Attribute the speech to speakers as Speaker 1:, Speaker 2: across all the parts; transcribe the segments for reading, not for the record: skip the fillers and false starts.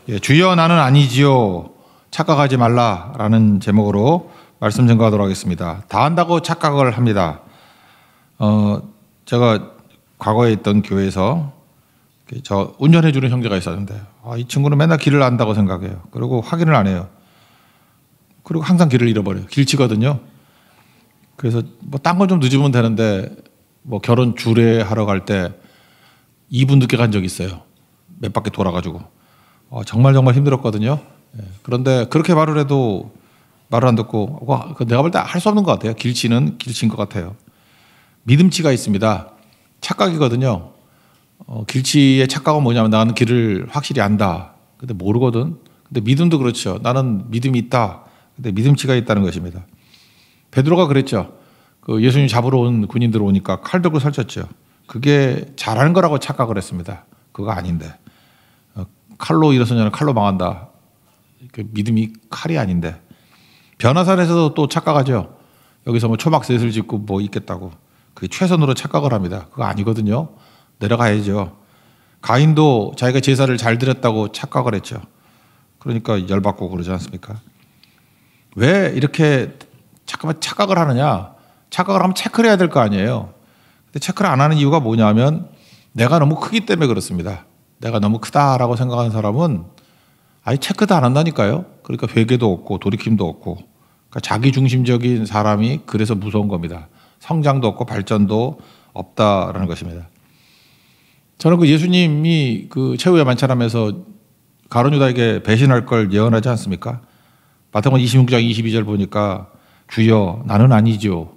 Speaker 1: 예, 주여 나는 아니지요. 착각하지 말라라는 제목으로 말씀 증거하도록 하겠습니다. 다 한다고 착각을 합니다. 제가 과거에 있던 교회에서 저 운전해 주는 형제가 있었는데 이 친구는 맨날 길을 안다고 생각해요. 그리고 확인을 안 해요. 그리고 항상 길을 잃어버려요. 길치거든요. 그래서 뭐 딴 건 좀 늦으면 되는데 뭐 결혼 주례하러 갈 때 2분 늦게 간 적이 있어요. 몇 바퀴 돌아가지고 정말 힘들었거든요. 그런데 그렇게 말을 해도 말을 안 듣고 내가 볼 때 할 수 없는 것 같아요. 길치는 길치인 것 같아요. 믿음치가 있습니다. 착각이거든요. 길치의 착각은 뭐냐면 나는 길을 확실히 안다. 근데 모르거든. 근데 믿음도 그렇죠. 나는 믿음이 있다. 근데 믿음치가 있다는 것입니다. 베드로가 그랬죠. 그 예수님 잡으러 온 군인들 오니까 칼 들고 설쳤죠. 그게 잘하는 거라고 착각을 했습니다. 그거 아닌데. 칼로 일어서냐면 칼로 망한다. 믿음이 칼이 아닌데. 변화산에서도 또 착각하죠. 여기서 뭐 초막셋을 짓고 뭐 있겠다고. 그게 최선으로 착각을 합니다. 그거 아니거든요. 내려가야죠. 가인도 자기가 제사를 잘 드렸다고 착각을 했죠. 그러니까 열받고 그러지 않습니까? 왜 이렇게 잠깐만 착각을 하느냐? 착각을 하면 체크를 해야 될 거 아니에요. 근데 체크를 안 하는 이유가 뭐냐면 내가 너무 크기 때문에 그렇습니다. 내가 너무 크다라고 생각하는 사람은 아예 체크도 안 한다니까요. 그러니까 회개도 없고 돌이킴도 없고 그러니까 자기중심적인 사람이 그래서 무서운 겁니다. 성장도 없고 발전도 없다라는 것입니다. 저는 그 예수님이 그 최후의 만찬하면서 가룟 유다에게 배신할 걸 예언하지 않습니까? 마태복음 26장 22절 보니까 주여 나는 아니죠.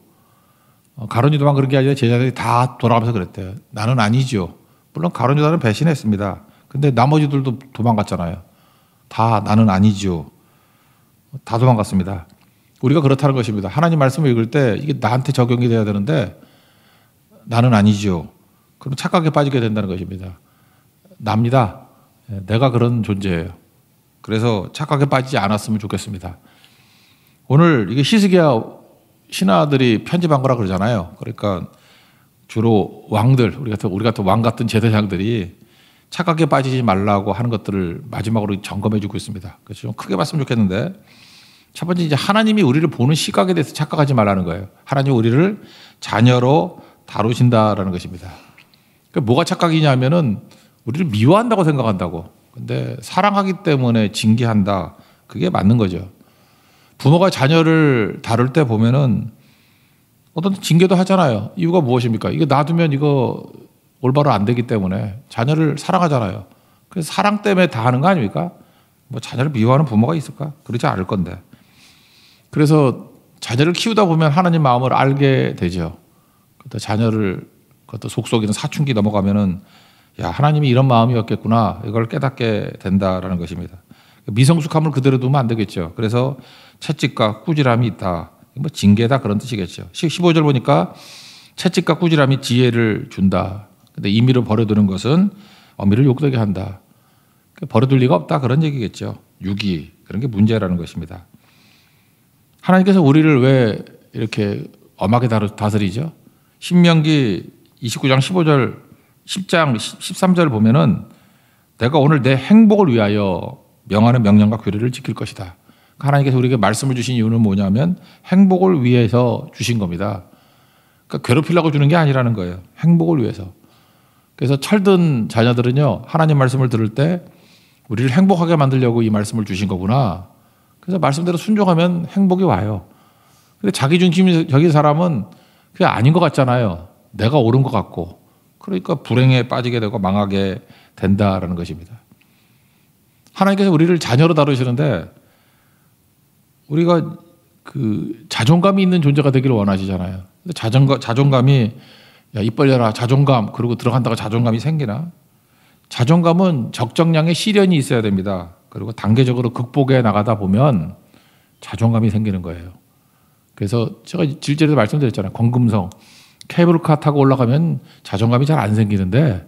Speaker 1: 가룟 유다만 그런 게 아니라 제자들이 다 돌아가면서 그랬대요. 나는 아니죠. 물론 가룟 유다는 배신했습니다. 근데 나머지들도 도망갔잖아요. 다 나는 아니죠. 다 도망갔습니다. 우리가 그렇다는 것입니다. 하나님 말씀을 읽을 때 이게 나한테 적용이 돼야 되는데 나는 아니죠. 그럼 착각에 빠지게 된다는 것입니다. 납니다. 내가 그런 존재예요. 그래서 착각에 빠지지 않았으면 좋겠습니다. 오늘 이게 히스기야 신하들이 편집한 거라 그러잖아요. 그러니까 주로 왕들, 우리 같은 왕 같은 제사장들이 착각에 빠지지 말라고 하는 것들을 마지막으로 점검해 주고 있습니다. 그래서 좀 크게 봤으면 좋겠는데 첫 번째 이제 하나님이 우리를 보는 시각에 대해서 착각하지 말라는 거예요. 하나님이 우리를 자녀로 다루신다라는 것입니다. 그러니까 뭐가 착각이냐면은 우리를 미워한다고 생각한다고. 근데 사랑하기 때문에 징계한다. 그게 맞는 거죠. 부모가 자녀를 다룰 때 보면은 어떤 징계도 하잖아요. 이유가 무엇입니까? 이거 놔두면 이거 올바로 안 되기 때문에 자녀를 사랑하잖아요. 그래서 사랑 때문에 다 하는 거 아닙니까? 뭐 자녀를 미워하는 부모가 있을까? 그러지 않을 건데. 그래서 자녀를 키우다 보면 하나님 마음을 알게 되죠. 그것도 자녀를 그것도 속속이는 사춘기 넘어가면은 야 하나님이 이런 마음이었겠구나 이걸 깨닫게 된다라는 것입니다. 미성숙함을 그대로 두면 안 되겠죠. 그래서 채찍과 꾸지람이 있다. 뭐 징계다 그런 뜻이겠죠. 15절 보니까 채찍과 꾸지람이 지혜를 준다. 근데 임의로 버려두는 것은 어미를 욕되게 한다. 버려둘 리가 없다 그런 얘기겠죠. 유기 그런 게 문제라는 것입니다. 하나님께서 우리를 왜 이렇게 엄하게 다스리죠? 신명기 29장 15절 10장 13절 보면은 내가 오늘 내 행복을 위하여 명하는 명령과 규례를 지킬 것이다. 하나님께서 우리에게 말씀을 주신 이유는 뭐냐면 행복을 위해서 주신 겁니다. 그러니까 괴롭히려고 주는 게 아니라는 거예요. 행복을 위해서. 그래서 철든 자녀들은요 하나님 말씀을 들을 때 우리를 행복하게 만들려고 이 말씀을 주신 거구나. 그래서 말씀대로 순종하면 행복이 와요. 근데 자기중심적인 사람은 그게 아닌 것 같잖아요. 내가 옳은 것 같고. 그러니까 불행에 빠지게 되고 망하게 된다라는 것입니다. 하나님께서 우리를 자녀로 다루시는데 우리가 그 자존감이 있는 존재가 되기를 원하시잖아요. 근데 자존감이 야, 입 벌려라 자존감 그러고 들어간다고 자존감이 생기나? 자존감은 적정량의 시련이 있어야 됩니다. 그리고 단계적으로 극복해 나가다 보면 자존감이 생기는 거예요. 그래서 제가 질제에서 말씀드렸잖아요. 권금성 케이블카 타고 올라가면 자존감이 잘 안 생기는데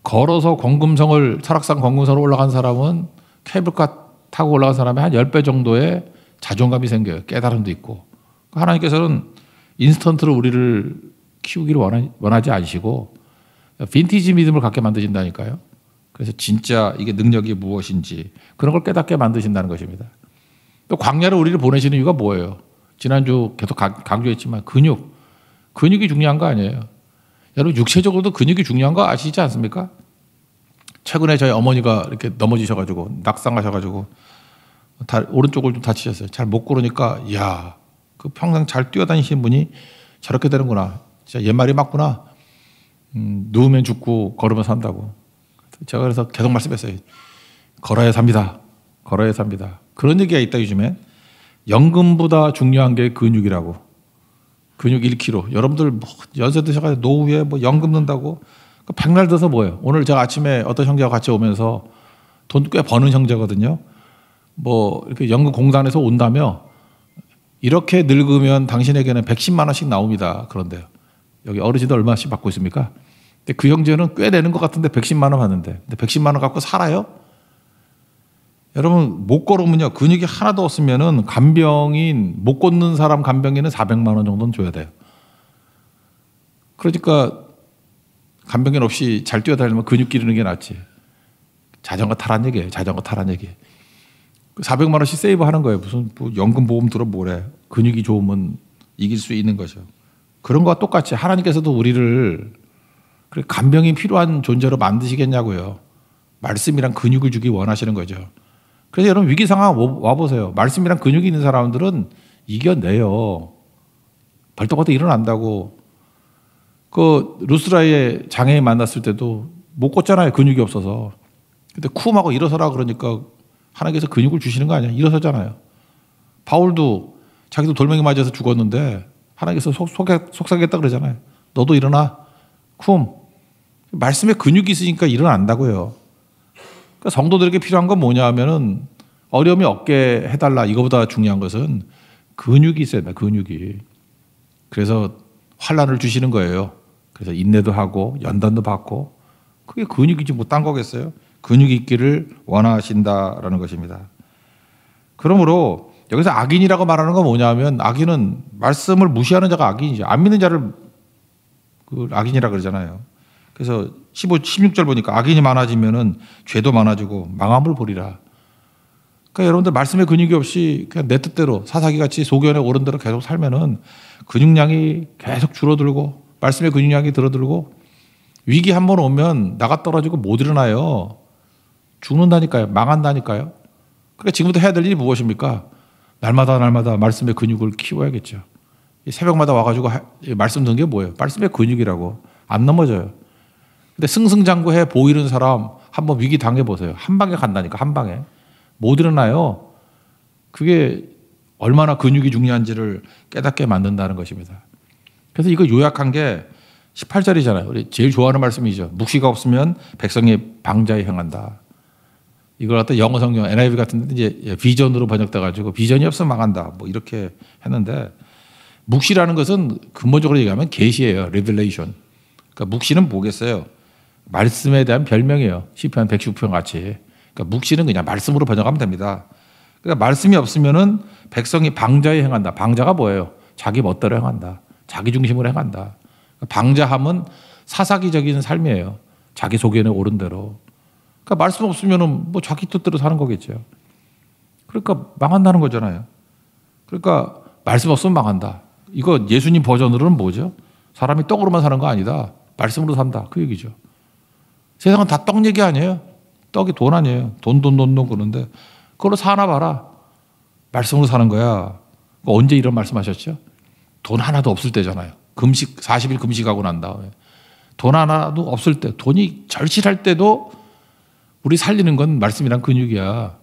Speaker 1: 걸어서 권금성을 설악산 권금성으로 올라간 사람은 케이블카 타고 올라간 사람이 한 10배 정도의 자존감이 생겨요. 깨달음도 있고. 하나님께서는 인스턴트로 우리를 키우기를 원하지 않으시고 빈티지 믿음을 갖게 만드신다니까요. 그래서 진짜 이게 능력이 무엇인지 그런 걸 깨닫게 만드신다는 것입니다. 또 광야를 우리를 보내시는 이유가 뭐예요? 지난주 계속 강조했지만 근육이 중요한 거 아니에요. 여러분 육체적으로도 근육이 중요한 거 아시지 않습니까? 최근에 저희 어머니가 이렇게 넘어지셔가지고 낙상하셔가지고 오른쪽을 좀 다치셨어요. 잘 못 걸으니까 이야 그 평생 잘 뛰어다니신 분이 저렇게 되는구나. 진짜 옛말이 맞구나. 누우면 죽고 걸으면 산다고. 제가 그래서 계속 말씀했어요. 걸어야 삽니다. 걸어야 삽니다. 그런 얘기가 있다 요즘에. 연금보다 중요한 게 근육이라고. 근육 1kg. 여러분들 뭐 연세 드셔가지고 노후에 뭐 연금 든다고 백날 들어서 뭐예요? 오늘 제가 아침에 어떤 형제와 같이 오면서 돈 꽤 버는 형제거든요. 뭐 이렇게 연금 공단에서 온다며 이렇게 늙으면 당신에게는 110만 원씩 나옵니다. 그런데요. 여기 어르신들 얼마씩 받고 있습니까? 근데 그 형제는 꽤 내는 것 같은데 110만 원 받는데. 근데 110만 원 갖고 살아요? 여러분 못 걸으면요. 근육이 하나도 없으면은 간병인 못 걷는 사람 간병인은 400만 원 정도는 줘야 돼요. 그러니까 간병인 없이 잘 뛰어다니면 근육 기르는 게 낫지. 자전거 타란 얘기예요. 자전거 타란 얘기. 400만 원씩 세이브 하는 거예요. 무슨 뭐 연금 보험 들어 뭐래. 근육이 좋으면 이길 수 있는 거죠. 그런 거와 똑같이 하나님께서도 우리를 간병이 필요한 존재로 만드시겠냐고요. 말씀이랑 근육을 주기 원하시는 거죠. 그래서 여러분 위기 상황 와보세요. 말씀이랑 근육이 있는 사람들은 이겨내요. 벌떡벌떡 일어난다고. 그 루스라의 장애인 만났을 때도 못 걷잖아요. 근육이 없어서. 근데 쿵하고 일어서라 그러니까 하나님께서 근육을 주시는 거 아니야. 일어서잖아요. 바울도 자기도 돌멩이 맞아서 죽었는데 하나님께서 속삭였다 그러잖아요. 너도 일어나. 쿵. 말씀에 근육이 있으니까 일어난다고요. 그러니까 성도들에게 필요한 건 뭐냐 하면은 어려움이 없게 해달라. 이거보다 중요한 것은 근육이 있어야 된다. 근육이. 그래서 환난을 주시는 거예요. 그래서 인내도 하고 연단도 받고 그게 근육이지 뭐 딴 거겠어요. 근육이 있기를 원하신다라는 것입니다. 그러므로 여기서 악인이라고 말하는 건 뭐냐면 악인은 말씀을 무시하는 자가 악인이죠. 안 믿는 자를 악인이라 그러잖아요. 그래서 16절 보니까 악인이 많아지면은 죄도 많아지고 망함을 보리라. 그러니까 여러분들 말씀의 근육이 없이 그냥 내 뜻대로 사사기같이 소견에 오른 대로 계속 살면은 근육량이 계속 줄어들고 말씀의 근육량이 줄어들고 위기 한 번 오면 나가 떨어지고 못 일어나요. 죽는다니까요. 망한다니까요. 그러니까 지금부터 해야 될 일이 무엇입니까? 날마다 말씀의 근육을 키워야겠죠. 새벽마다 와가지고 말씀 듣는 게 뭐예요? 말씀의 근육이라고. 안 넘어져요. 근데 승승장구해 보이는 사람 한번 위기 당해보세요. 한 방에 간다니까. 한 방에. 못 일어나요. 그게 얼마나 근육이 중요한지를 깨닫게 만든다는 것입니다. 그래서 이거 요약한 게 18절이잖아요. 우리 제일 좋아하는 말씀이죠. 묵시가 없으면 백성이 방자에 행한다. 이걸 갖다 영어 성경 NIV 같은 데 이제 비전으로 번역돼 가지고 비전이 없으면 망한다. 뭐 이렇게 했는데 묵시라는 것은 근본적으로 얘기하면 계시예요. revelation. 그러니까 묵시는 뭐겠어요? 말씀에 대한 별명이에요. 시편 119편 같이. 그러니까 묵시는 그냥 말씀으로 번역하면 됩니다. 그러니까 말씀이 없으면은 백성이 방자에 행한다. 방자가 뭐예요? 자기 멋대로 행한다. 자기 중심으로 행한다. 방자함은 사사기적인 삶이에요. 자기 소견에 오른 대로. 그러니까 말씀 없으면은 뭐 자기 뜻대로 사는 거겠죠. 그러니까 망한다는 거잖아요. 그러니까 말씀 없으면 망한다. 이거 예수님 버전으로는 뭐죠? 사람이 떡으로만 사는 거 아니다. 말씀으로 산다. 그 얘기죠. 세상은 다 떡 얘기 아니에요. 떡이 돈 아니에요. 돈 그러는데 그걸로 사나 봐라. 말씀으로 사는 거야. 언제 이런 말씀하셨죠? 돈 하나도 없을 때잖아요. 금식 40일 금식하고 난 다음에 돈 하나도 없을 때 돈이 절실할 때도 우리 살리는 건 말씀이란 근육이야.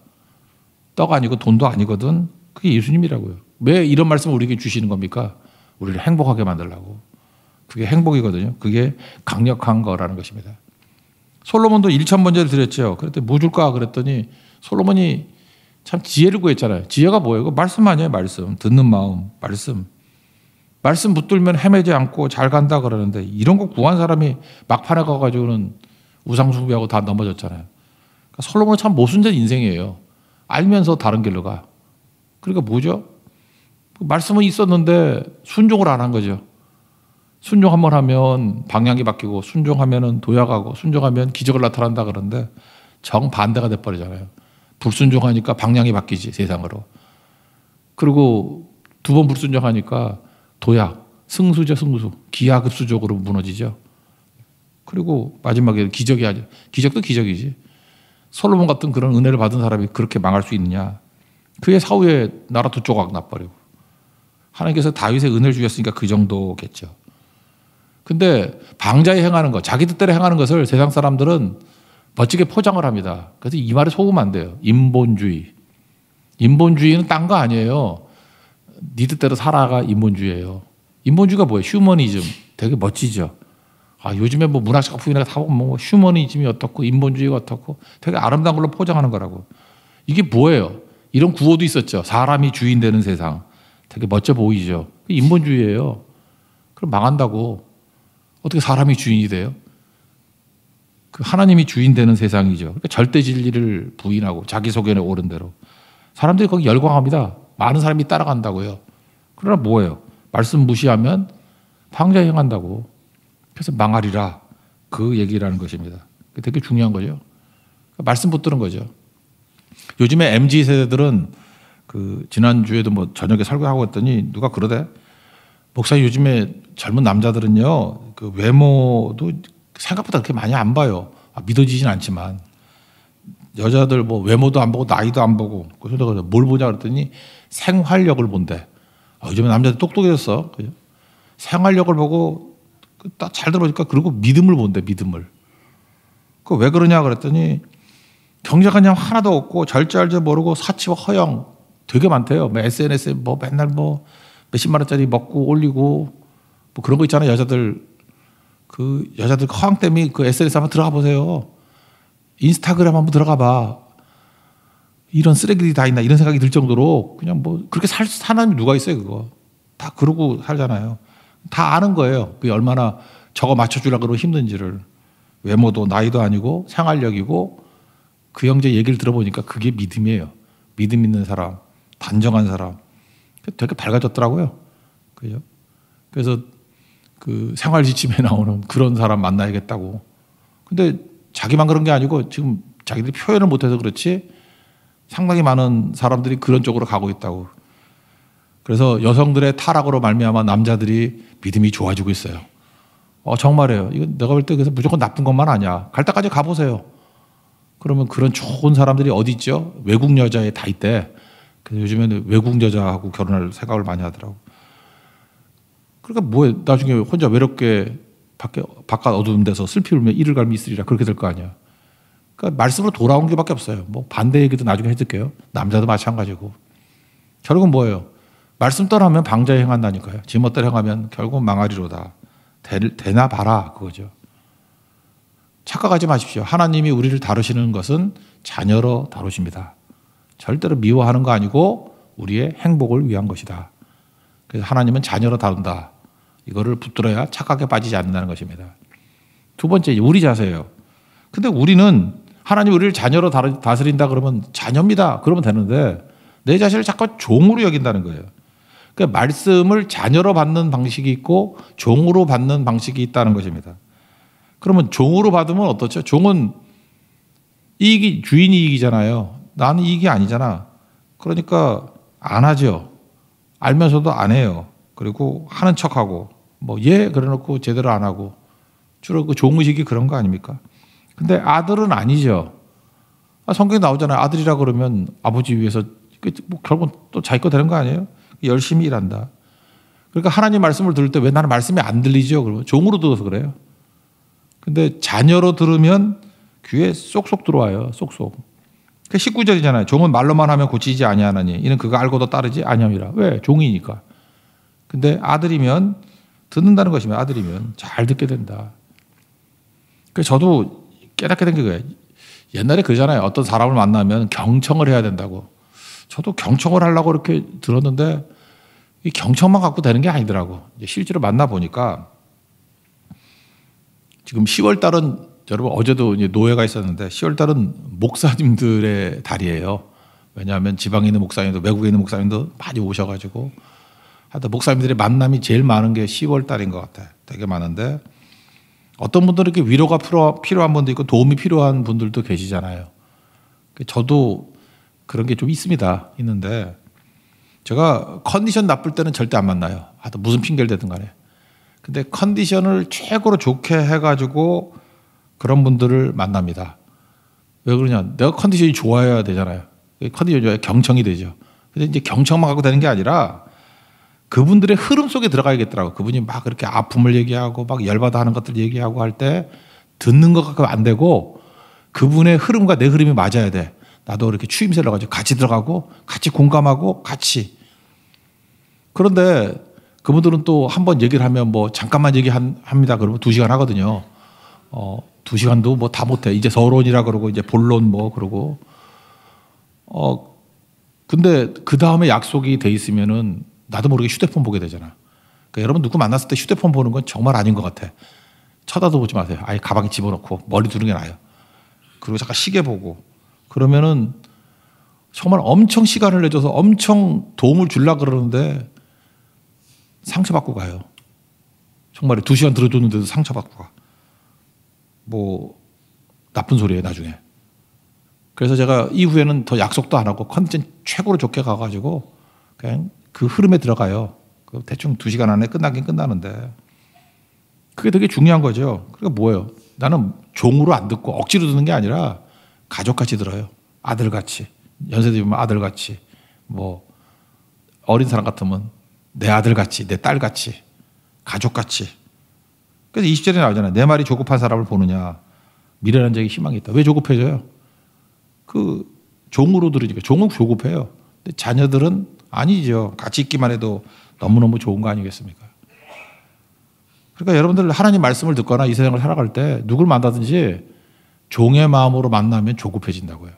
Speaker 1: 떡 아니고 돈도 아니거든. 그게 예수님이라고요. 왜 이런 말씀을 우리에게 주시는 겁니까? 우리를 행복하게 만들려고. 그게 행복이거든요. 그게 강력한 거라는 것입니다. 솔로몬도 1,000번째를 드렸죠. 그랬더니 뭐 줄까? 그랬더니 솔로몬이 참 지혜를 구했잖아요. 지혜가 뭐예요? 그 말씀 아니에요. 말씀. 듣는 마음. 말씀. 말씀 붙들면 헤매지 않고 잘 간다 그러는데 이런 거 구한 사람이 막판에 가가지고는 우상숭배하고 다 넘어졌잖아요. 그러니까 솔로몬은 참 모순된 인생이에요. 알면서 다른 길로 가. 그러니까 뭐죠? 말씀은 있었는데 순종을 안 한 거죠. 순종 한번 하면 방향이 바뀌고 순종하면 도약하고 순종하면 기적을 나타난다 그러는데 정반대가 돼버리잖아요. 불순종하니까 방향이 바뀌지, 세상으로. 그리고 두 번 불순종하니까 도약, 승수죠, 승수. 기하급수적으로 무너지죠. 그리고 마지막에 기적이 하죠. 기적도 기적이지. 솔로몬 같은 그런 은혜를 받은 사람이 그렇게 망할 수 있느냐. 그의 사후에 나라 두 조각 나버리고. 하나님께서 다윗의 은혜를 주셨으니까 그 정도겠죠. 근데 방자에 행하는 것, 자기 뜻대로 행하는 것을 세상 사람들은 멋지게 포장을 합니다. 그래서 이 말에 속으면 안 돼요. 인본주의. 인본주의는 딴 거 아니에요. 네 뜻대로 살아가 인본주의예요. 인본주의가 뭐예요? 휴머니즘. 되게 멋지죠. 아, 요즘에 뭐 문학 작품이나 다 보면 뭐 휴머니즘이 어떻고 인본주의가 어떻고 되게 아름다운 걸로 포장하는 거라고. 이게 뭐예요? 이런 구호도 있었죠. 사람이 주인 되는 세상. 되게 멋져 보이죠. 인본주의예요. 그럼 망한다고. 어떻게 사람이 주인이 돼요? 그 하나님이 주인 되는 세상이죠. 그러니까 절대 진리를 부인하고 자기 소견에 옳은 대로. 사람들이 거기 열광합니다. 많은 사람이 따라간다고요. 그러나 뭐예요? 말씀 무시하면 방자에 행한다고. 그래서 망하리라. 그 얘기라는 것입니다. 되게 중요한 거죠. 말씀 붙드는 거죠. 요즘에 MZ 세대들은 그 지난주에도 뭐 저녁에 설교하고 했더니 누가 그러대. 목사님 요즘에 젊은 남자들은요, 그 외모도 생각보다 그렇게 많이 안 봐요. 믿어지진 않지만. 여자들 뭐 외모도 안 보고 나이도 안 보고. 그래서 내가 뭘 보냐 그랬더니 생활력을 본대. 요즘에 남자들 똑똑해졌어. 그죠? 생활력을 보고 딱 잘 들어보니까 그리고 믿음을 본대, 믿음을. 그 왜 그러냐 그랬더니 경제관념 하나도 없고 절제할줄 모르고 사치와 허영 되게 많대요. 뭐 SNS에 뭐 맨날 뭐 몇십만 원짜리 먹고 올리고 뭐 그런 거 있잖아요. 여자들 허영 때문에 그 SNS 한번 들어가 보세요. 인스타그램 한번 들어가 봐. 이런 쓰레기들이 다 있나 이런 생각이 들 정도로 그냥 뭐 그렇게 사는 사람이 누가 있어요. 그거 다 그러고 살잖아요. 다 아는 거예요. 그게 얼마나 저거 맞춰주려고 힘든지를. 외모도 나이도 아니고 생활력이고 그 형제 얘기를 들어보니까 그게 믿음이에요. 믿음 있는 사람, 단정한 사람. 되게 밝아졌더라고요. 그죠? 그래서 그 생활 지침에 나오는 그런 사람 만나야겠다고. 근데 자기만 그런 게 아니고 지금 자기들이 표현을 못해서 그렇지 상당히 많은 사람들이 그런 쪽으로 가고 있다고. 그래서 여성들의 타락으로 말미암아 남자들이 믿음이 좋아지고 있어요. 정말이에요. 이건 내가 볼 때 그래서 무조건 나쁜 것만 아니야. 갈 때까지 가보세요. 그러면 그런 좋은 사람들이 어디 있죠? 외국 여자에 다 있대. 그래서 요즘에는 외국 여자하고 결혼할 생각을 많이 하더라고. 그러니까 뭐해? 나중에 혼자 외롭게 바깥 어두운 데서 슬피 울며 이를 갈미 있으리라 그렇게 될 거 아니야. 그러니까 말씀으로 돌아온 게밖에 없어요. 뭐 반대 얘기도 나중에 해줄게요. 남자도 마찬가지고. 결국은 뭐예요? 말씀 떠나면 방자에 행한다니까요. 지멋대로 행하면 결국은 망하리로다. 되나 봐라 그거죠. 착각하지 마십시오. 하나님이 우리를 다루시는 것은 자녀로 다루십니다. 절대로 미워하는 거 아니고 우리의 행복을 위한 것이다. 그래서 하나님은 자녀로 다룬다. 이거를 붙들어야 착각에 빠지지 않는다는 것입니다. 두 번째, 우리 자세예요. 근데 우리는 하나님 우리를 자녀로 다스린다 그러면 자녀입니다. 그러면 되는데 내 자신을 자꾸 종으로 여긴다는 거예요. 그러니까 말씀을 자녀로 받는 방식이 있고 종으로 받는 방식이 있다는 것입니다. 그러면 종으로 받으면 어떻죠? 종은 주인이 이익이잖아요. 나는 이익이 아니잖아. 그러니까 안 하죠. 알면서도 안 해요. 그리고 하는 척하고 그래놓고 제대로 안 하고 주로 그 종의식이 그런 거 아닙니까? 근데 아들은 아니죠. 성경에 나오잖아요. 아들이라 그러면 아버지 위해서 결국 또 자기 거 되는 거 아니에요? 열심히 일한다. 그러니까 하나님 말씀을 들을 때 왜 나는 말씀이 안 들리죠? 그러면 종으로 들어서 그래요. 근데 자녀로 들으면 귀에 쏙쏙 들어와요. 쏙쏙. 19절이잖아요. 종은 말로만 하면 고치지 아니하나니 이는 그가 알고도 따르지 아니함이라. 왜? 종이니까. 근데 아들이면 듣는다는 것이면 아들이면 잘 듣게 된다. 그래서 저도 깨닫게 된 게 그거예요. 옛날에 그러잖아요. 어떤 사람을 만나면 경청을 해야 된다고. 저도 경청을 하려고 이렇게 들었는데 이 경청만 갖고 되는 게 아니더라고. 실제로 만나보니까 지금 10월 달은 여러분 어제도 이제 노예가 있었는데 10월 달은 목사님들의 달이에요. 왜냐하면 지방에 있는 목사님도 외국에 있는 목사님도 많이 오셔가지고 하여튼 목사님들의 만남이 제일 많은 게 10월 달인 것 같아요. 되게 많은데 어떤 분들은 이렇게 위로가 필요한 분도 있고 도움이 필요한 분들도 계시잖아요. 저도 그런 게 좀 있는데 제가 컨디션 나쁠 때는 절대 안 만나요. 또 무슨 핑계를 대든 간에. 근데 컨디션을 최고로 좋게 해가지고 그런 분들을 만납니다. 왜 그러냐? 내가 컨디션이 좋아야 되잖아요. 컨디션이 좋아야 경청이 되죠. 근데 이제 경청만 갖고 되는 게 아니라 그분들의 흐름 속에 들어가야겠더라고. 그분이 막 그렇게 아픔을 얘기하고 막 열받아 하는 것들 얘기하고 할 때 듣는 것 같고 안 되고 그분의 흐름과 내 흐름이 맞아야 돼. 나도 이렇게 추임새를 가지고 같이 들어가고 같이 공감하고 같이. 그런데 그분들은 또 한 번 얘기를 하면 뭐 잠깐만 합니다. 그러면 2시간 하거든요. 2시간도 뭐 다 못해. 이제 서론이라 그러고 이제 본론 뭐 그러고. 근데 그 다음에 약속이 돼 있으면은 나도 모르게 휴대폰 보게 되잖아. 그러니까 여러분 누구 만났을 때 휴대폰 보는 건 정말 아닌 것 같아. 쳐다도 보지 마세요. 아예 가방에 집어넣고 머리 두는 게 나아요. 그리고 잠깐 시계 보고 그러면은 정말 엄청 시간을 내줘서 엄청 도움을 주려고 그러는데 상처받고 가요. 정말 2시간 들어줬는데도 상처받고 가. 뭐 나쁜 소리예요 나중에. 그래서 제가 이후에는 더 약속도 안 하고 컨디션 최고로 좋게 가가지고 그냥 그 흐름에 들어가요. 대충 2시간 안에 끝나긴 끝나는데 그게 되게 중요한 거죠. 그러니까 뭐예요? 나는 종으로 안 듣고 억지로 듣는 게 아니라 가족같이 들어요. 아들같이. 연세대 보면 아들같이. 뭐 어린 사람 같으면 내 아들같이, 내 딸같이, 가족같이. 그래서 20절에 나오잖아요. 내 말이 조급한 사람을 보느냐. 미련한 자에게 희망이 있다. 왜 조급해져요? 그 종으로 들으니까. 종은 조급해요. 근데 자녀들은 아니죠. 같이 있기만 해도 너무너무 좋은 거 아니겠습니까? 그러니까 여러분들 하나님 말씀을 듣거나 이 세상을 살아갈 때 누굴 만나든지 종의 마음으로 만나면 조급해진다고요.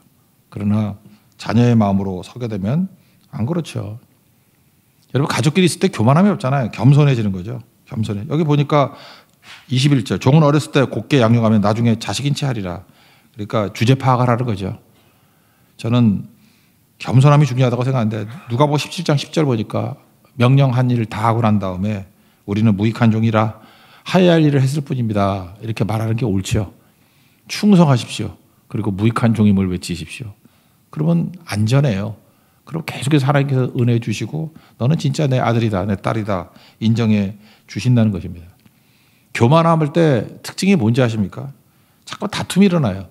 Speaker 1: 그러나 자녀의 마음으로 서게 되면 안 그렇죠. 여러분 가족끼리 있을 때 교만함이 없잖아요. 겸손해지는 거죠. 겸손해. 여기 보니까 21절 종은 어렸을 때 곱게 양육하면 나중에 자식인 채 하리라. 그러니까 주제 파악을 하는 거죠. 저는 겸손함이 중요하다고 생각하는데 누가복음 17장 10절 보니까 명령한 일을 다 하고 난 다음에 우리는 무익한 종이라 하야 할 일을 했을 뿐입니다. 이렇게 말하는 게 옳죠. 충성하십시오. 그리고 무익한 종임을 외치십시오. 그러면 안전해요. 그럼 계속해서 하나님께서 은혜 주시고 너는 진짜 내 아들이다, 내 딸이다 인정해 주신다는 것입니다. 교만함을 때 특징이 뭔지 아십니까? 자꾸 다툼이 일어나요.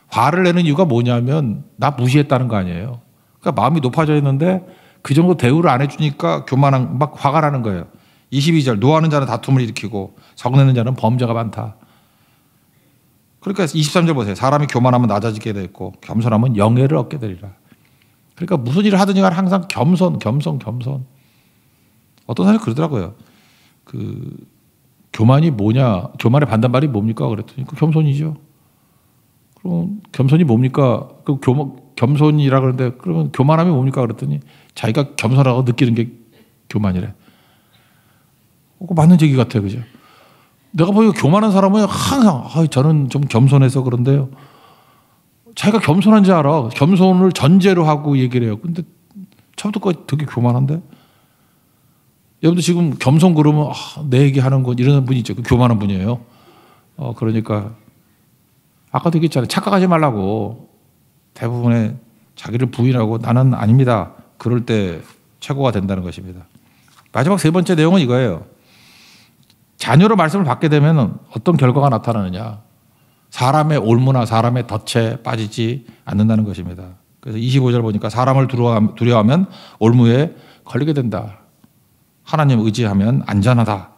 Speaker 1: 화를 내는 이유가 뭐냐면 나 무시했다는 거 아니에요. 그러니까 마음이 높아져 있는데 그 정도 대우를 안 해주니까 교만한 막 화가 나는 거예요. 22절 노하는 자는 다툼을 일으키고 성내는 자는 범죄가 많다. 그러니까 23절 보세요. 사람이 교만하면 낮아지게 되고 겸손하면 영예를 얻게 되리라. 그러니까 무슨 일을 하든지 간에 항상 겸손. 어떤 사람이 그러더라고요. 그 교만이 뭐냐? 교만의 반대말이 뭡니까? 그랬더니 그 겸손이죠. 그럼 겸손이 뭡니까? 그 겸손이라 그러는데 그러면 교만함이 뭡니까? 그랬더니 자기가 겸손하고 느끼는 게 교만이래. 맞는 얘기 같아요. 그죠? 내가 보니까 교만한 사람은 항상 저는 좀 겸손해서 그런데요. 자기가 겸손한지 알아. 겸손을 전제로 하고 얘기를 해요. 근데 처음부터 되게 교만한데? 여러분들 지금 겸손 그러면 내 얘기하는 건 이런 분이 있죠. 그 교만한 분이에요. 그러니까 아까도 얘기했잖아요. 착각하지 말라고. 대부분의 자기를 부인하고 나는 아닙니다. 그럴 때 최고가 된다는 것입니다. 마지막 3번째 내용은 이거예요. 자녀로 말씀을 받게 되면 어떤 결과가 나타나느냐. 사람의 올무나 사람의 덫에 빠지지 않는다는 것입니다. 그래서 25절 보니까 사람을 두려워하면 올무에 걸리게 된다. 하나님 의지하면 안전하다.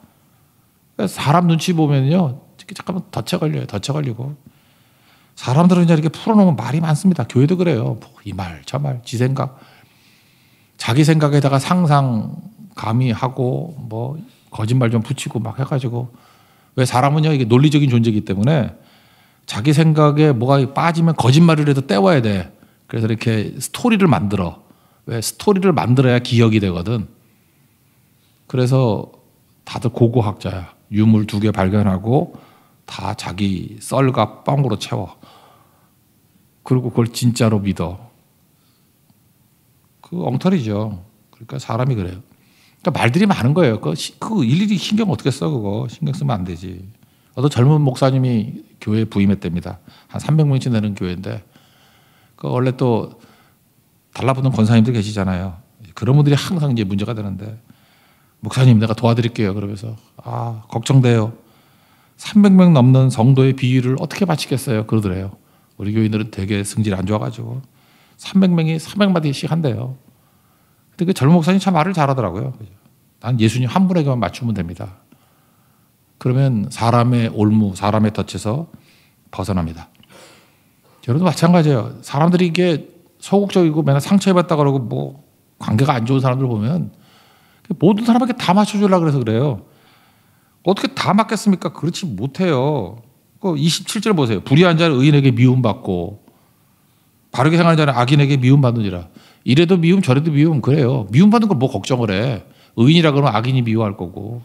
Speaker 1: 사람 눈치 보면요. 잠깐만 덫에 걸려요. 덫에 걸리고. 사람들은 이제 이렇게 풀어놓으면 말이 많습니다. 교회도 그래요. 이 말, 저 말, 지 생각. 자기 생각에다가 상상 가미하고 뭐 거짓말 좀 붙이고 막 해가지고. 왜 사람은요. 이게 논리적인 존재이기 때문에 자기 생각에 뭐가 빠지면 거짓말이라도 떼와야 돼. 그래서 이렇게 스토리를 만들어. 왜 스토리를 만들어야 기억이 되거든. 그래서 다들 고고학자야. 유물 2개 발견하고 다 자기 썰과 뻥으로 채워. 그리고 그걸 진짜로 믿어. 그 엉터리죠. 그러니까 사람이 그래요. 그러니까 말들이 많은 거예요. 그 일일이 신경 어떻게 써 그거. 신경 쓰면 안 되지. 어떤 젊은 목사님이 교회에 부임했답니다. 한 300명쯤 되는 교회인데 그 원래 또 달라붙는 권사님들 계시잖아요. 그런 분들이 항상 이제 문제가 되는데 목사님 내가 도와드릴게요. 그러면서 걱정돼요. 300명 넘는 성도의 비유를 어떻게 마치겠어요? 그러더래요. 우리 교인들은 되게 성질이 안 좋아가지고 300명이 300마디씩 한대요. 근데 그 젊은 목사님 참 말을 잘하더라고요. 난 예수님 한 분에게만 맞추면 됩니다. 그러면 사람의 올무, 사람의 덫에서 벗어납니다. 여러분도 마찬가지예요. 사람들이 이게 소극적이고 맨날 상처해봤다 그러고 뭐 관계가 안 좋은 사람들 보면 모든 사람에게 다 맞춰주려고 그래서 그래요. 어떻게 다 맞겠습니까? 그렇지 못해요. 27절 보세요. 불의한 자는 의인에게 미움받고 바르게 행하는 자는 악인에게 미움받느니라. 이래도 미움 저래도 미움 그래요. 미움받는 걸 뭐 걱정을 해. 의인이라 그러면 악인이 미워할 거고.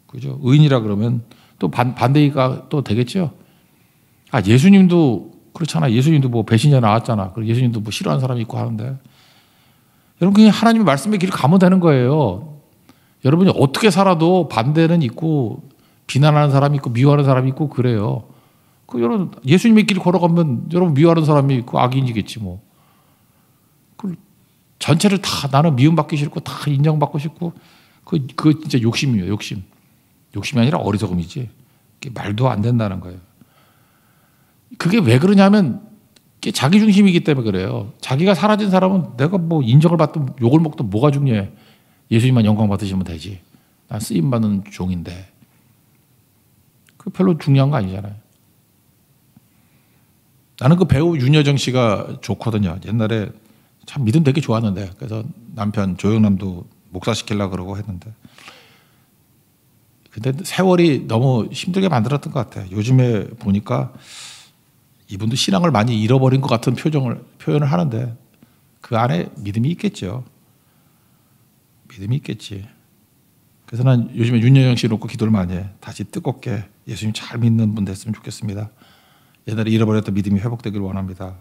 Speaker 1: 그죠? 의인이라 그러면 또 반대가 또 되겠죠. 예수님도 그렇잖아. 예수님도 뭐 배신자 나왔잖아. 그리고 예수님도 뭐 싫어하는 사람이 있고 하는데. 여러분 그냥 하나님의 말씀의 길을 가면 되는 거예요. 여러분이 어떻게 살아도 반대는 있고 비난하는 사람이 있고 미워하는 사람이 있고 그래요. 여러분 예수님의 길 걸어가면 여러분 미워하는 사람이 있고 악인이겠지 뭐. 전체를 다 나는 미움받기 싫고 다 인정받고 싶고 그거 진짜 욕심이에요. 욕심. 욕심이 아니라 어리석음이지. 말도 안 된다는 거예요. 그게 왜 그러냐면 자기 중심이기 때문에 그래요. 자기가 사라진 사람은 내가 뭐 인정을 받든 욕을 먹든 뭐가 중요해. 예수님만 영광 받으시면 되지. 난 쓰임받는 종인데. 그 별로 중요한 거 아니잖아요. 나는 그 배우 윤여정 씨가 좋거든요. 옛날에 참 믿음 되게 좋았는데 그래서 남편 조영남도 목사시키려고 그러고 했는데 근데 세월이 너무 힘들게 만들었던 것 같아요. 요즘에 보니까 이분도 신앙을 많이 잃어버린 것 같은 표현을 하는데 그 안에 믿음이 있겠죠. 믿음이 있겠지. 그래서 난 요즘에 윤여정 씨 놓고 기도를 많이 해. 다시 뜨겁게 예수님 잘 믿는 분 됐으면 좋겠습니다. 옛날에 잃어버렸던 믿음이 회복되길 원합니다.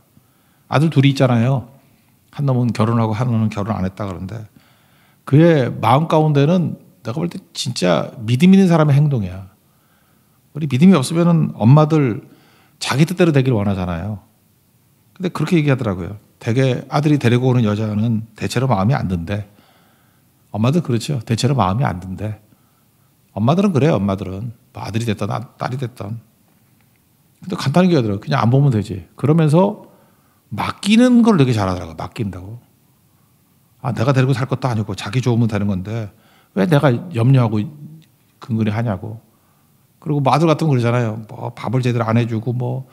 Speaker 1: 아들 둘이 있잖아요. 한 놈은 결혼하고 한 놈은 결혼 안 했다 그러는데 그의 마음 가운데는 내가 볼 때 진짜 믿음 있는 사람의 행동이야. 우리 믿음이 없으면 엄마들 자기 뜻대로 되길 원하잖아요. 근데 그렇게 얘기하더라고요. 되게 아들이 데리고 오는 여자는 대체로 마음이 안 든대. 엄마들 그렇죠. 대체로 마음이 안 든대. 엄마들은 그래요. 엄마들은 아들이 됐든 딸이 됐든. 근데 간단하게 얘기하더라고요. 그냥 안 보면 되지. 그러면서 맡기는 걸 되게 잘하더라고요. 맡긴다고. 내가 데리고 살 것도 아니고 자기 좋으면 되는 건데 왜 내가 염려하고 근근히 하냐고. 그리고 뭐 아들 같은 거 그러잖아요. 뭐 밥을 제대로 안 해주고 뭐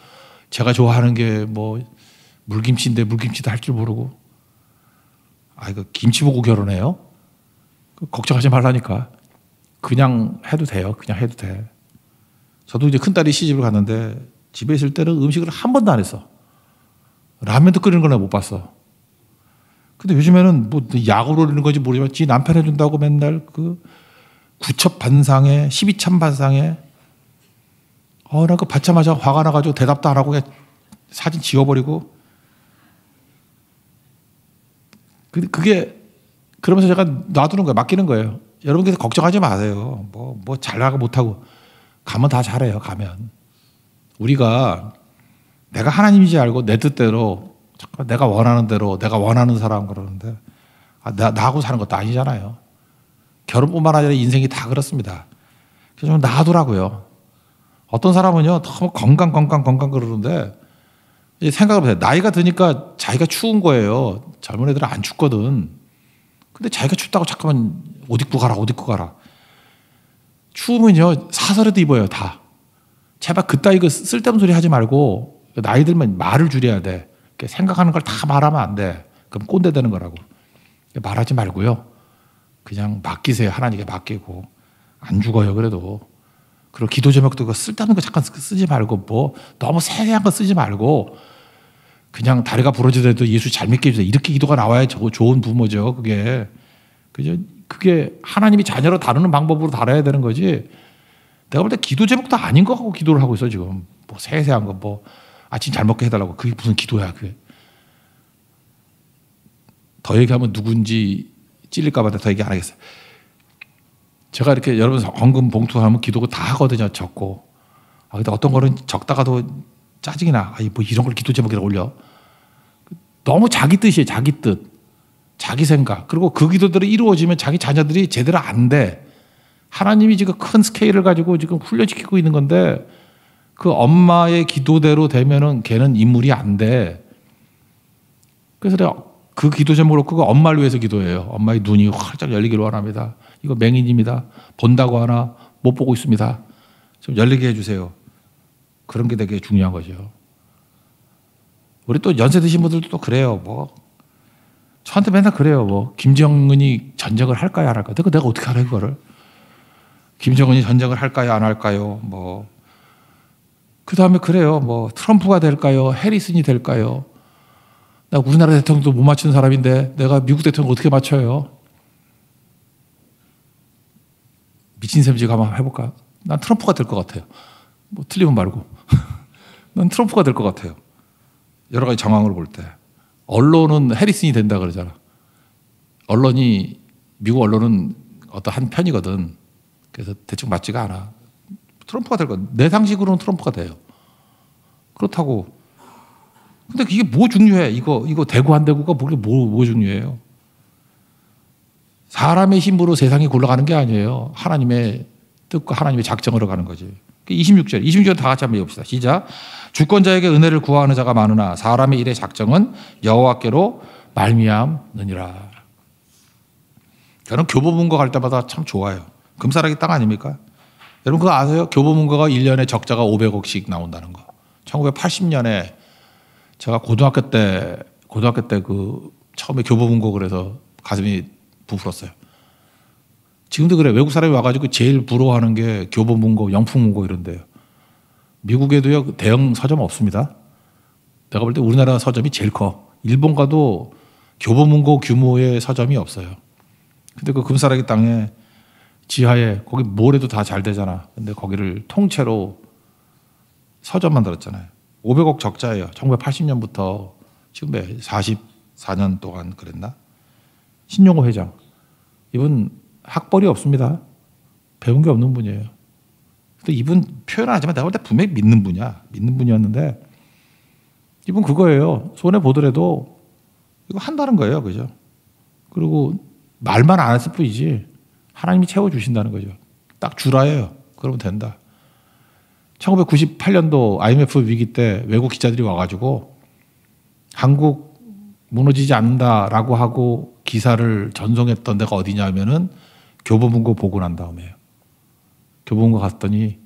Speaker 1: 제가 좋아하는 게 뭐 물김치인데 물김치도 할 줄 모르고. 이거 김치 보고 결혼해요? 걱정하지 말라니까. 그냥 해도 돼요. 그냥 해도 돼. 저도 이제 큰딸이 시집을 갔는데 집에 있을 때는 음식을 한 번도 안 했어. 라면도 끓이는 걸 내가 못 봤어. 근데 요즘에는 뭐 약으로 올리는 건지 모르지만 지 남편 해준다고 맨날 그 구첩 반상에 12참 반상에 나 그 받자마자 화가 나가지고 대답도 안 하고 그냥 사진 지워버리고 그게 그러면서 제가 놔두는 거예요. 맡기는 거예요. 여러분께서 걱정하지 마세요. 뭐 잘하고 못하고 가면 다 잘해요. 가면 우리가 내가 하나님이지 알고 내 뜻대로 내가 원하는 대로 내가 원하는 사람 그러는데 나하고 사는 것도 아니잖아요. 결혼뿐만 아니라 인생이 다 그렇습니다. 그래서 좀 놔두라고요. 어떤 사람은요 너무 건강 그러는데 이제 생각을 해보세요. 나이가 드니까 자기가 추운 거예요. 젊은 애들은 안 춥거든. 근데 자기가 춥다고 잠깐만 옷 입고 가라. 추우면요 사설에도 입어요 다. 제발 그따위 그 쓸데없는 소리 하지 말고 나이 들면 말을 줄여야 돼. 생각하는 걸 다 말하면 안 돼. 그럼 꼰대 되는 거라고. 말하지 말고요. 그냥 맡기세요. 하나님께 맡기고. 안 죽어요 그래도. 그리고 기도 제목도 그 쓸데없는 거 잠깐 쓰지 말고 뭐 너무 세세한 거 쓰지 말고 그냥 다리가 부러지더라도 예수 잘 믿게 해주세요. 이렇게 기도가 나와야 좋은 부모죠. 그게. 그죠? 그게 하나님이 자녀로 다루는 방법으로 다뤄야 되는 거지. 내가 볼 때 기도 제목도 아닌 거 하고 기도를 하고 있어 지금. 뭐 세세한 거 뭐 아침 잘 먹게 해달라고. 그게 무슨 기도야 그게. 더 얘기하면 누군지 찔릴까 봐 더 얘기 안 하겠어요. 제가 이렇게 여러분 헌금 봉투하면 기도가 다 하거든요. 적고. 근데 어떤 거는 적다가도 짜증이 나. 뭐 이런 걸 기도 제목에다 올려. 너무 자기 뜻이에요. 자기 뜻. 자기 생각. 그리고 그 기도들이 이루어지면 자기 자녀들이 제대로 안 돼. 하나님이 지금 큰 스케일을 가지고 지금 훈련시키고 있는 건데 그 엄마의 기도대로 되면은 걔는 인물이 안 돼. 그래서 내가 그 기도 제목으로 그거 엄마를 위해서 기도해요. 엄마의 눈이 활짝 열리기를 원합니다. 이거 맹인입니다. 본다고 하나 못 보고 있습니다. 좀 열리게 해주세요. 그런 게 되게 중요한 거죠. 우리 또 연세 드신 분들도 또 그래요. 뭐 저한테 맨날 그래요. 뭐 김정은이 전쟁을 할까요, 안 할까요? 내가 어떻게 알아요, 그거를? 김정은이 전쟁을 할까요, 안 할까요? 뭐 그 다음에 그래요. 뭐 트럼프가 될까요, 해리슨이 될까요? 나 우리나라 대통령도 못 맞추는 사람인데 내가 미국 대통령 어떻게 맞춰요? 미친 셈 지금 한번 해볼까? 난 트럼프가 될 것 같아요. 뭐 틀리면 말고. 난 트럼프가 될 것 같아요. 여러 가지 정황으로 볼 때. 언론은 해리슨이 된다 그러잖아. 미국 언론은 어떤 한 편이거든. 그래서 대충 맞지가 않아. 트럼프가 될 것. 내 상식으로는 트럼프가 돼요. 그렇다고. 근데 이게 뭐 중요해? 이거 되고 안 되고가 뭐 중요해요? 사람의 힘으로 세상이 굴러가는 게 아니에요. 하나님의 뜻과 하나님의 작정으로 가는 거지. 26절 다 같이 한번 읽읍시다. 시작. 주권자에게 은혜를 구하는 자가 많으나 사람의 일의 작정은 여호와께로 말미암느니라. 저는 교보문고 갈 때마다 참 좋아요. 금사라기 땅 아닙니까? 여러분 그거 아세요? 교보문고가 1년에 적자가 500억씩 나온다는 거. 1980년에 제가 고등학교 때 그 처음에 교보문고 그래서 가슴이 부풀었어요. 지금도 그래. 외국 사람이 와가지고 제일 부러워하는 게 교보문고, 영풍문고 이런데요. 미국에도요 대형 서점 없습니다. 내가 볼 때 우리나라 서점이 제일 커. 일본 가도 교보문고 규모의 서점이 없어요. 근데 그 금사라기 땅에 지하에 거기 뭘 해도 다 잘 되잖아. 근데 거기를 통째로 서점 만들었잖아요. 500억 적자예요. 1980년부터 지금 44년 동안 그랬나? 신용호 회장. 이분 학벌이 없습니다. 배운 게 없는 분이에요. 근데 이분 표현은 하지만 내가 볼 때 분명히 믿는 분이야. 믿는 분이었는데 이분 그거예요. 손해 보더라도 이거 한다는 거예요. 그죠? 그리고 말만 안 했을 뿐이지 하나님이 채워주신다는 거죠. 딱 주라예요. 그러면 된다. 1998년도 IMF 위기 때 외국 기자들이 와가지고 한국 무너지지 않는다라고 하고 기사를 전송했던 데가 어디냐면은 교보문고 보고 난 다음에요. 교보문고 갔더니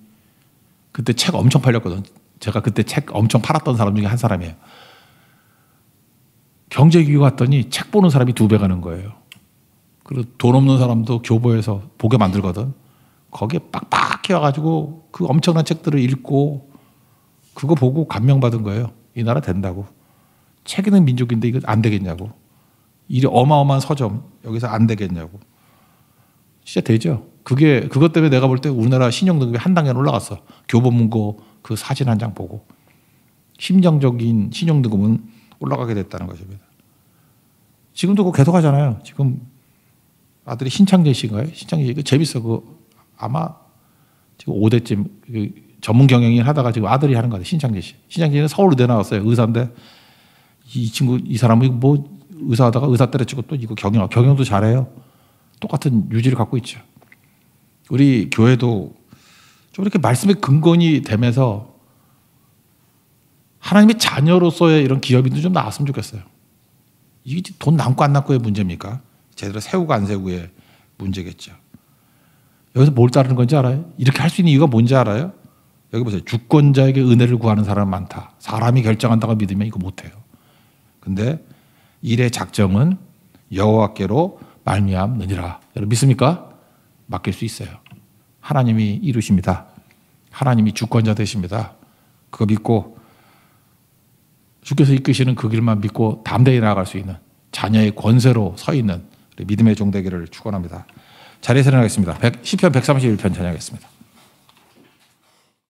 Speaker 1: 그때 책 엄청 팔렸거든. 제가 그때 책 엄청 팔았던 사람 중에 한 사람이에요. 경제기구 갔더니 책 보는 사람이 2배 가는 거예요. 그리고 돈 없는 사람도 교보에서 보게 만들거든. 거기에 빡빡 해와가지고 그 엄청난 책들을 읽고 그거 보고 감명받은 거예요. 이 나라 된다고. 책 있는 민족인데 이거 안 되겠냐고. 이 어마어마한 서점 여기서 안 되겠냐고. 진짜 되죠. 그것 때문에 내가 볼 때 우리나라 신용등급이 한 단계 올라갔어. 교보문고 그 사진 한 장 보고. 심정적인 신용등급은 올라가게 됐다는 것입니다. 지금도 그거 계속 하잖아요. 지금 아들이 신창재 씨인가요? 신창재 씨, 재밌어. 아마 지금 5대쯤 전문 경영인 하다가 지금 아들이 하는 거 같아요. 신창재 씨. 신창재 씨는 서울의대 나왔어요. 의사인데 이 사람이 뭐 의사하다가 의사 때려치고 또 이거 경영도 잘해요. 똑같은 유지를 갖고 있죠. 우리 교회도 좀 이렇게 말씀의 근본이 되면서 하나님의 자녀로서의 이런 기업인도 좀 나왔으면 좋겠어요. 이게 돈 남고 안 남고의 문제입니까? 제대로 세우고 안 세우고의 문제겠죠. 여기서 뭘 따르는 건지 알아요? 이렇게 할 수 있는 이유가 뭔지 알아요? 여기 보세요. 주권자에게 은혜를 구하는 사람은 많다. 사람이 결정한다고 믿으면 이거 못해요. 근데 일의 작정은 여호와께로 말미암느니라. 여러분 믿습니까? 맡길 수 있어요. 하나님이 이루십니다. 하나님이 주권자 되십니다. 그거 믿고 주께서 이끄시는 그 길만 믿고 담대히 나아갈 수 있는 자녀의 권세로 서 있는 믿음의 종 되기를 축원합니다. 자리에서 일어나겠습니다. 시편 131편 찬양하겠습니다.